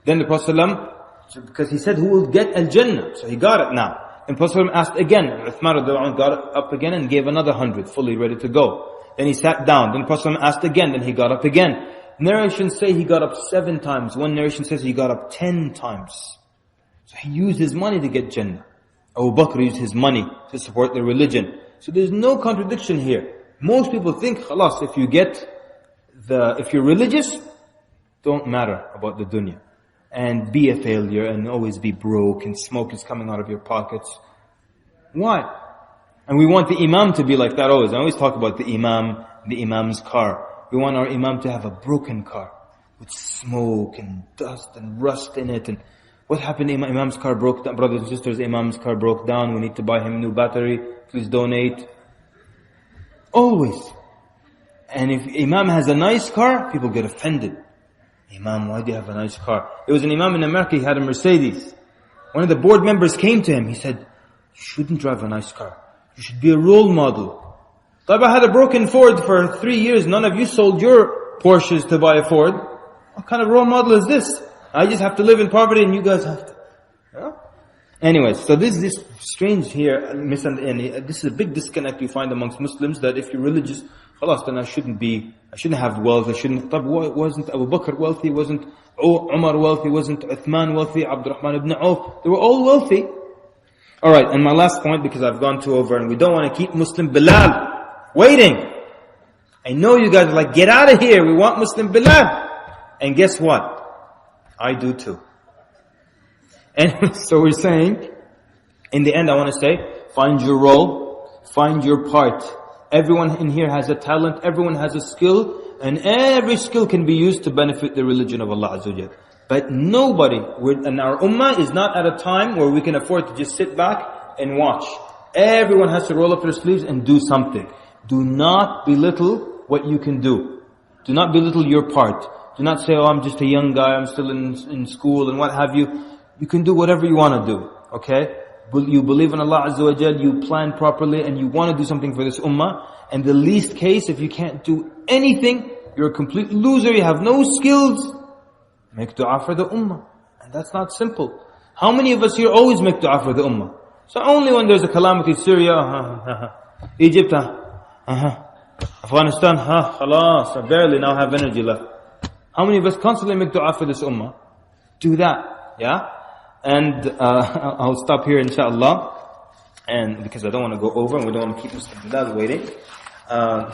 Then the Prophet ﷺ, because he said, who will get Al-Jannah? So he got it now. And Prophet ﷺ asked again. Uthman radiallahu anhu got up again and gave another 100, fully ready to go. Then he sat down. Then Prophet ﷺ asked again. Then he got up again. Narrations say he got up 7 times. One narration says he got up 10 times. So he used his money to get Jannah. Abu Bakr used his money to support the religion. So there's no contradiction here. Most people think, khalas, if you're religious, don't matter about the dunya. And be a failure and always be broke and smoke is coming out of your pockets. Why? And we want the imam to be like that always. I always talk about the imam's car. We want our imam to have a broken car with smoke and dust and rust in it. And what happened? Imam's car broke down. Brothers and sisters, imam's car broke down. We need to buy him a new battery. Please donate. Always. And if imam has a nice car, people get offended. Imam, why do you have a nice car? There was an imam in America, he had a Mercedes. One of the board members came to him. He said, You shouldn't drive a nice car. You should be a role model. I had a broken Ford for 3 years. None of you sold your Porsches to buy a Ford. What kind of role model is this? I just have to live in poverty and you guys have to. Yeah? Anyways, so this strange here, misunderstanding. This is a big disconnect you find amongst Muslims, that if you're religious, khalas, then I shouldn't have wealth, wasn't Abu Bakr wealthy, wasn't Umar wealthy, wasn't Uthman wealthy, Abdurrahman ibn Auf, they were all wealthy. Alright, and my last point, because I've gone too over, and we don't want to keep Muslim Bilal waiting. I know you guys are like, get out of here, we want Muslim Bilal. And guess what? I do too. And so we're saying, in the end I want to say, find your role, find your part. Everyone in here has a talent, everyone has a skill, and every skill can be used to benefit the religion of Allah Azza wa Jal. But nobody, and our ummah is not at a time where we can afford to just sit back and watch. Everyone has to roll up their sleeves and do something. Do not belittle what you can do. Do not belittle your part. Do not say, I'm just a young guy, I'm still in school and what have you. You can do whatever you want to do, okay? You believe in Allah Azza wa Jal, you plan properly, and you want to do something for this ummah. And the least case, if you can't do anything, you're a complete loser, you have no skills, make dua for the ummah. And that's not simple. How many of us here always make dua for the ummah? So only when there's a calamity, Syria, Egypt, Afghanistan, khalas, I barely now have energy left. How many of us constantly make dua for this ummah? Do that, yeah? And I'll stop here inshallah. And because I don't want to go over and we don't want to keep Muslim Bilal waiting. I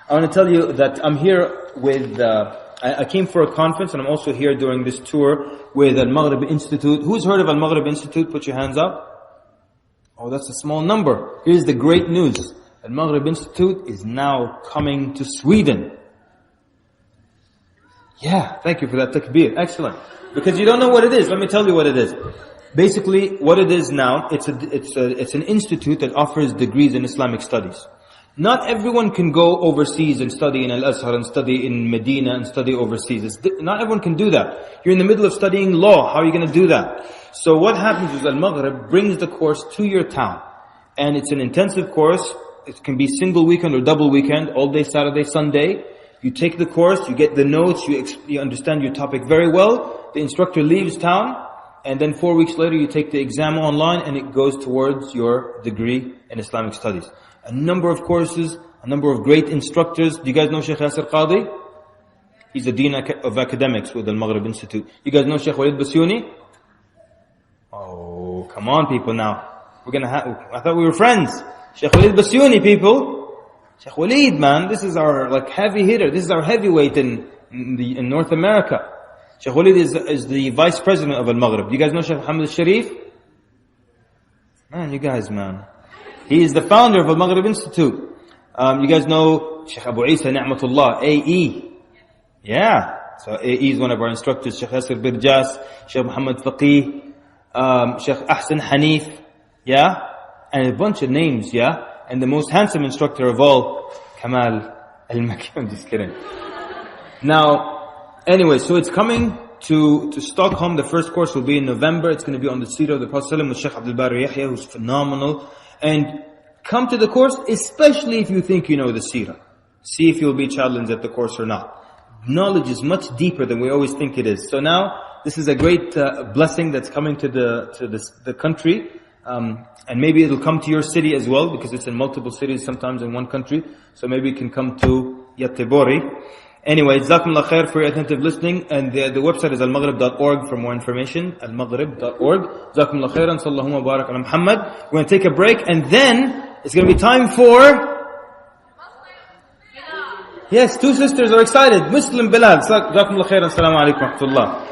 want to tell you that I'm here with, I came for a conference and I'm also here during this tour with Al-Maghrib Institute. Who's heard of Al-Maghrib Institute? Put your hands up. Oh, that's a small number. Here's the great news. Al-Maghrib Institute is now coming to Sweden. Yeah, thank you for that takbir. Excellent. Because you don't know what it is. Let me tell you what it is. Basically, what it is now, it's an institute that offers degrees in Islamic studies. Not everyone can go overseas and study in Al-Azhar and study in Medina and study overseas. Not everyone can do that. You're in the middle of studying law. How are you going to do that? So what happens is Al-Maghrib brings the course to your town. And it's an intensive course. It can be single weekend or double weekend, all day Saturday, Sunday. You take the course, you get the notes, you understand your topic very well. The instructor leaves town, and then 4 weeks later you take the exam online and it goes towards your degree in Islamic studies. A number of courses, a number of great instructors. Do you guys know Sheikh Yasir Qadi? He's the Dean of Academics with the Maghrib Institute. You guys know Sheikh Walid Basuni? Oh, come on people now. I thought we were friends. Sheikh Walid Basuni, people. Sheikh Walid, man, this is our heavy hitter. This is our heavyweight in North America. Sheikh Walid is the vice president of Al-Maghrib. You guys know Sheikh Muhammad al-Sharif? Man, you guys, man. He is the founder of Al-Maghrib Institute. You guys know Sheikh Abu Isa Ni'matullah, AE. Yeah. So AE is one of our instructors. Sheikh Yasir Birjas, Sheikh Muhammad Faqih, Sheikh Ahsan Hanif. Yeah. And a bunch of names, yeah. And the most handsome instructor of all, Kamal, El-Mekki. I'm just kidding. Now, anyway, so it's coming to Stockholm. The first course will be in November. It's going to be on the Seerah of the Prophet ﷺ with Sheikh Abdul Bari Yahya, who's phenomenal. And come to the course, especially if you think you know the Seerah. See if you'll be challenged at the course or not. Knowledge is much deeper than we always think it is. So now, this is a great blessing that's coming to the country. And maybe it'll come to your city as well, because it's in multiple cities, sometimes in one country. So maybe it can come to Yattibori. Anyway, Jazakumullah khair for your attentive listening. And the website is almaghrib.org for more information. Almaghrib.org. Jazakumullah khairan. Sallallahu barak ala Muhammad. We're going to take a break, and then it's going to be time for... Yes, two sisters are excited. Muslim Bilal. Jazakumullah khairan. Assalamu alaikum wa rahmatullah.